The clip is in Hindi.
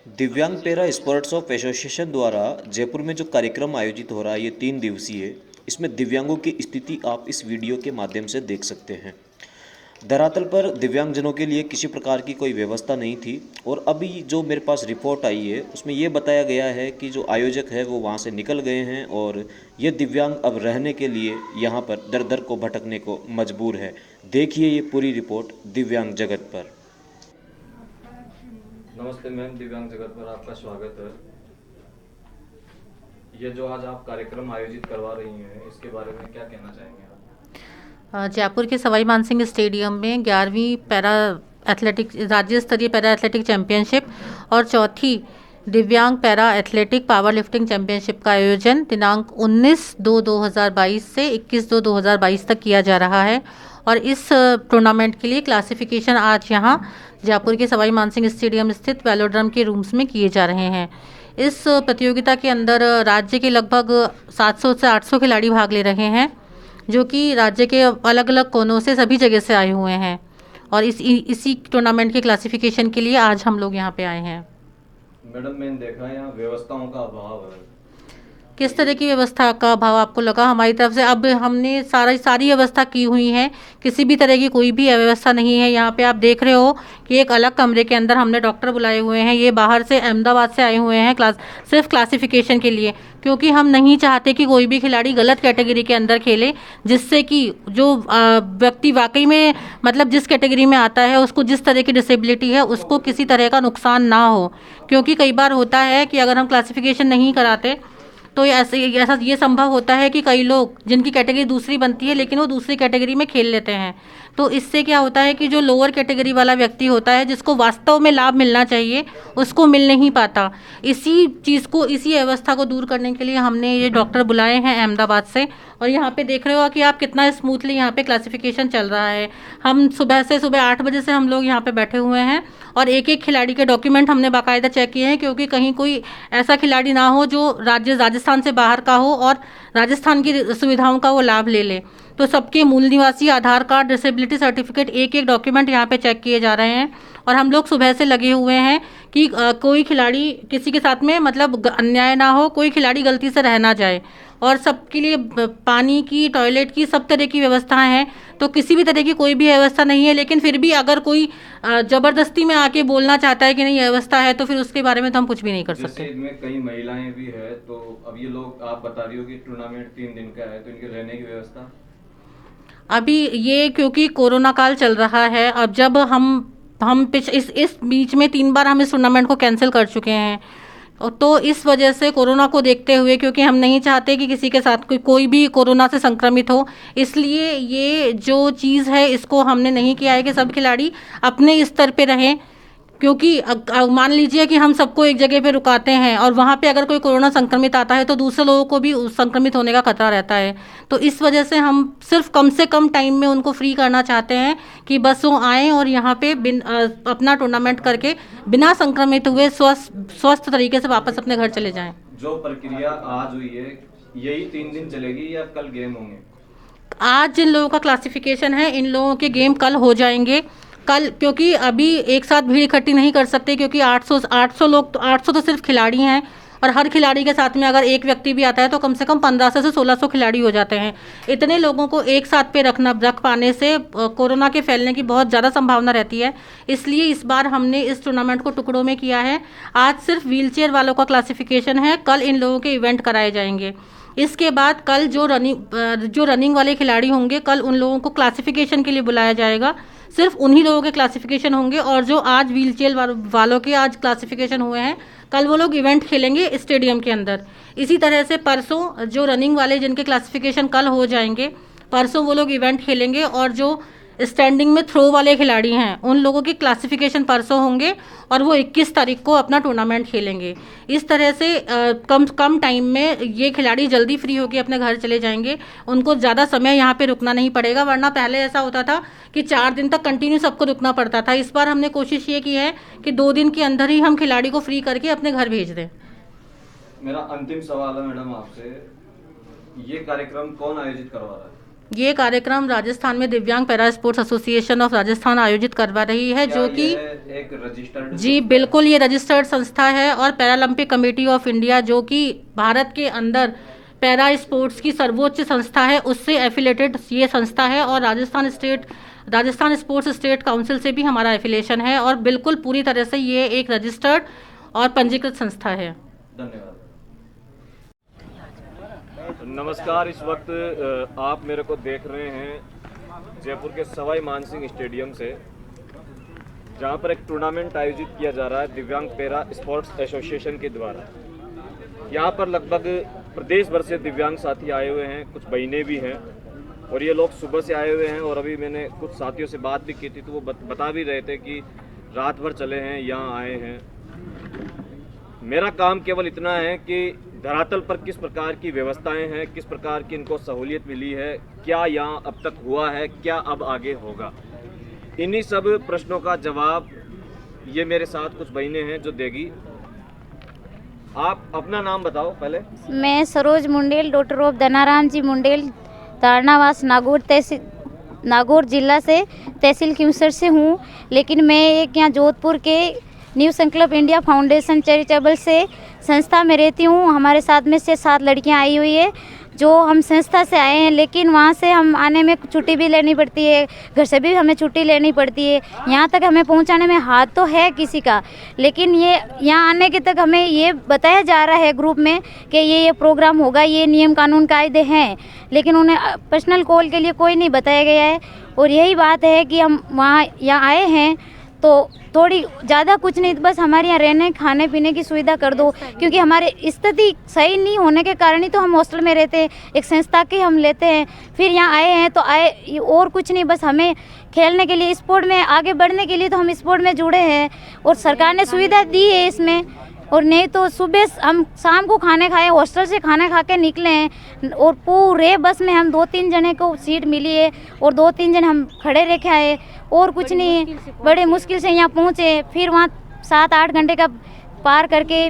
दिव्यांग पैरा स्पोर्ट्स ऑफ एसोसिएशन द्वारा जयपुर में जो कार्यक्रम आयोजित हो रहा है ये 3 दिवसीय है। इसमें दिव्यांगों की स्थिति आप इस वीडियो के माध्यम से देख सकते हैं। धरातल पर दिव्यांगजनों के लिए किसी प्रकार की कोई व्यवस्था नहीं थी और अभी जो मेरे पास रिपोर्ट आई है उसमें ये बताया गया है कि जो आयोजक है वो वहाँ से निकल गए हैं और ये दिव्यांग अब रहने के लिए यहाँ पर दर दर को भटकने को मजबूर है। देखिए ये पूरी रिपोर्ट दिव्यांग जगत पर। नमस्ते मैम, दिव्यांग जगत पर आपका स्वागत है। ये जो आज आप कार्यक्रम आयोजित करवा रही हैं इसके बारे में क्या कहना चाहेंगे आप? जयपुर के सवाई मानसिंह स्टेडियम में 11वीं पैरा एथलेटिक राज्य स्तरीय पैरा एथलेटिक चैंपियनशिप और चौथी दिव्यांग para athletic power lifting championship का आयोजन दिनांक 19/2/2022 से 21/2/2022 तक किया जा रहा है। और इस टूर्नामेंट के लिए क्लासिफिकेशन आज यहाँ जयपुर के सवाई मानसिंह स्टेडियम स्थित वेलोड्रम के रूम्स में किए जा रहे हैं। इस प्रतियोगिता के अंदर राज्य के लगभग 700 से 800 खिलाड़ी भाग ले रहे हैं, जो कि राज्य के अलग अलग कोनों से सभी जगह से आए हुए हैं। और इसी टूर्नामेंट के क्लासिफिकेशन के लिए आज हम लोग यहाँ पे आए हैं। मैडम, मैंने देखा है यहाँ व्यवस्थाओं का अभाव है। किस तरह की व्यवस्था का अभाव आपको लगा? हमारी तरफ से अब हमने सारी व्यवस्था की हुई है, किसी भी तरह की कोई भी अव्यवस्था नहीं है। यहाँ पे आप देख रहे हो कि एक अलग कमरे के अंदर हमने डॉक्टर बुलाए हुए हैं। ये बाहर से अहमदाबाद से आए हुए हैं सिर्फ क्लासिफिकेशन के लिए, क्योंकि हम नहीं चाहते कि कोई भी खिलाड़ी गलत कैटेगरी के अंदर खेले, जिससे कि जो व्यक्ति वाकई में मतलब जिस कैटेगरी में आता है उसको जिस तरह की डिसेबिलिटी है उसको किसी तरह का नुकसान ना हो। क्योंकि कई बार होता है कि अगर हम क्लासिफिकेशन नहीं कराते तो ऐसा ये संभव होता है कि कई लोग जिनकी कैटेगरी दूसरी बनती है लेकिन वो दूसरी कैटेगरी में खेल लेते हैं। तो इससे क्या होता है कि जो लोअर कैटेगरी वाला व्यक्ति होता है, जिसको वास्तव में लाभ मिलना चाहिए, उसको मिल नहीं पाता। इसी अवस्था को दूर करने के लिए हमने ये डॉक्टर बुलाए हैं अहमदाबाद से। और यहाँ पे देख रहे हो कि आप कितना स्मूथली यहाँ पे क्लासिफिकेशन चल रहा है। हम सुबह 8 बजे से हम लोग यहाँ पे बैठे हुए हैं और एक एक खिलाड़ी के डॉक्यूमेंट हमने बाकायदा चेक किए हैं, क्योंकि कहीं कोई ऐसा खिलाड़ी ना हो जो राजस्थान से बाहर का हो और राजस्थान की सुविधाओं का वो लाभ ले ले। तो सबके मूल निवासी आधार कार्ड, डिसेबिलिटी सर्टिफिकेट, एक एक डॉक्यूमेंट यहाँ पे चेक किए जा रहे हैं। और हम लोग सुबह से लगे हुए हैं कि कोई खिलाड़ी किसी के साथ में मतलब अन्याय ना हो, कोई खिलाड़ी गलती से रह ना जाए। और सबके लिए पानी की, टॉयलेट की, सब तरह की व्यवस्थाएं हैं। तो किसी भी तरह की कोई भी व्यवस्था नहीं है, लेकिन फिर भी अगर कोई ज़बरदस्ती में आके बोलना चाहता है कि नहीं व्यवस्था है, तो फिर उसके बारे में तो हम कुछ भी नहीं कर सकते। में कई महिलाएं भी है, तो अब ये लोग आप बता रही हो कि टूर्नामेंट 3 दिन का है, तो इनके रहने की व्यवस्था अभी ये क्योंकि कोरोना काल चल रहा है, अब जब हम इस बीच में 3 बार हम इस टूर्नामेंट को कैंसिल कर चुके हैं। तो इस वजह से कोरोना को देखते हुए, क्योंकि हम नहीं चाहते कि किसी के साथ कोई भी कोरोना से संक्रमित हो, इसलिए ये जो चीज़ है इसको हमने नहीं किया है कि सब खिलाड़ी अपने स्तर पे रहें। क्योंकि मान लीजिए कि हम सबको एक जगह पे रुकाते हैं और वहाँ पे अगर कोई कोरोना संक्रमित आता है तो दूसरे लोगों को भी संक्रमित होने का खतरा रहता है। तो इस वजह से हम सिर्फ कम से कम टाइम में उनको फ्री करना चाहते हैं कि बस वो आएँ और यहाँ पे अपना टूर्नामेंट करके बिना संक्रमित हुए स्वस्थ तरीके से वापस अपने घर चले जाएँ। जो प्रक्रिया आज हुई है यही 3 दिन चलेगी या कल गेम होंगे? आज जिन लोगों का क्लासिफिकेशन है, इन लोगों के गेम कल हो जाएंगे। कल क्योंकि अभी एक साथ भीड़ इकट्ठी नहीं कर सकते, क्योंकि 800 लोग, 800 तो सिर्फ खिलाड़ी हैं और हर खिलाड़ी के साथ में अगर एक व्यक्ति भी आता है तो कम से कम 1500 से 1600 खिलाड़ी हो जाते हैं। इतने लोगों को एक साथ पे रख पाने से कोरोना के फैलने की बहुत ज़्यादा संभावना रहती है। इसलिए इस बार हमने इस टूर्नामेंट को टुकड़ों में किया है। आज सिर्फ व्हीलचेयर वालों का क्लासिफिकेशन है, कल इन लोगों के इवेंट कराए जाएंगे। इसके बाद कल जो रनिंग वाले खिलाड़ी होंगे, कल उन लोगों को क्लासिफिकेशन के लिए बुलाया जाएगा। सिर्फ उन्हीं लोगों के क्लासिफिकेशन होंगे। और जो आज व्हीलचेयर वालों के आज क्लासिफिकेशन हुए हैं, कल वो लोग इवेंट खेलेंगे स्टेडियम के अंदर। इसी तरह से परसों जो रनिंग वाले जिनके क्लासिफिकेशन कल हो जाएंगे, परसों वो लोग इवेंट खेलेंगे। और जो स्टैंडिंग में थ्रो वाले खिलाड़ी हैं, उन लोगों की क्लासिफिकेशन परसों होंगे और वो 21 तारीख को अपना टूर्नामेंट खेलेंगे। इस तरह से कम टाइम में ये खिलाड़ी जल्दी फ्री होकर अपने घर चले जाएंगे। उनको ज़्यादा समय यहाँ पे रुकना नहीं पड़ेगा, वरना पहले ऐसा होता था कि 4 दिन तक कंटिन्यू सबको रुकना पड़ता था। इस बार हमने कोशिश ये की है कि 2 दिन के अंदर ही हम खिलाड़ी को फ्री करके अपने घर भेज दें। मेरा अंतिम सवाल है मैडम आपसे, ये कार्यक्रम कौन आयोजित करवा रहा है? ये कार्यक्रम राजस्थान में दिव्यांग para sports association of Rajasthan आयोजित करवा रही है, क्या जो कि यह एक रजिस्टर्ड जी बिल्कुल ये रजिस्टर्ड संस्था है, और पैरालंपिक कमेटी ऑफ इंडिया जो कि भारत के अंदर पैरा स्पोर्ट्स की सर्वोच्च संस्था है, उससे एफिलेटेड ये संस्था है। और राजस्थान स्पोर्ट्स स्टेट काउंसिल से भी हमारा एफिलेशन है, और बिल्कुल पूरी तरह से ये एक रजिस्टर्ड और पंजीकृत संस्था है। धन्यवाद। नमस्कार, इस वक्त आप मेरे को देख रहे हैं जयपुर के सवाई मानसिंह स्टेडियम से, जहां पर एक टूर्नामेंट आयोजित किया जा रहा है दिव्यांग पैरा स्पोर्ट्स एसोसिएशन के द्वारा। यहां पर लगभग प्रदेश भर से दिव्यांग साथी आए हुए हैं, कुछ बहनें भी हैं, और ये लोग सुबह से आए हुए हैं। और अभी मैंने कुछ साथियों से बात भी की थी, तो वो बता भी रहे थे कि रात भर चले हैं, यहाँ आए हैं। मेरा काम केवल इतना है कि धरातल पर किस प्रकार की व्यवस्थाएं हैं, किस प्रकार की इनको सहूलियत मिली है, क्या यहाँ अब तक हुआ है, क्या अब आगे होगा, इन्हीं सब प्रश्नों का जवाब ये मेरे साथ कुछ बहनें हैं जो देगी। आप अपना नाम बताओ पहले। मैं सरोज मुंडेल, डॉक्टर ऑफ धनाराम जी मुंडेल, तारनावास नागौर जिला से तहसील खिमसर से हूँ। लेकिन मैं एक यहाँ जोधपुर के न्यू संकल्प इंडिया फाउंडेशन चैरिटेबल से संस्था में रहती हूँ। हमारे साथ में से 7 लड़कियाँ आई हुई है जो हम संस्था से आए हैं, लेकिन वहाँ से हम आने में छुट्टी भी लेनी पड़ती है, घर से भी हमें छुट्टी लेनी पड़ती है। यहाँ तक हमें पहुँचाने में हाथ तो है किसी का, लेकिन ये यहाँ आने के तक हमें ये बताया जा रहा है ग्रुप में कि ये प्रोग्राम होगा, ये नियम कानून कायदे हैं, लेकिन उन्हें पर्सनल कॉल के लिए कोई नहीं बताया गया है। और यही बात है कि हम यहाँ आए हैं तो थोड़ी ज़्यादा कुछ नहीं, बस हमारे यहाँ रहने खाने पीने की सुविधा कर दो, क्योंकि हमारे स्थिति सही नहीं होने के कारण ही तो हम हॉस्टल में रहते हैं, एक संस्था के हम लेते हैं। फिर यहाँ आए हैं तो आए और कुछ नहीं, बस हमें खेलने के लिए, स्पोर्ट में आगे बढ़ने के लिए तो हम स्पोर्ट में जुड़े हैं और सरकार ने सुविधा दी है इसमें। और नहीं तो सुबह हम शाम को खाने खाए, हॉस्टल से खाना खा के निकले हैं, और पूरे बस में हम 2-3 जने को सीट मिली है और 2-3 जन हम खड़े रखे आए, और कुछ नहीं, बड़े मुश्किल से यहाँ पहुँचे। फिर वहाँ 7-8 घंटे का पार करके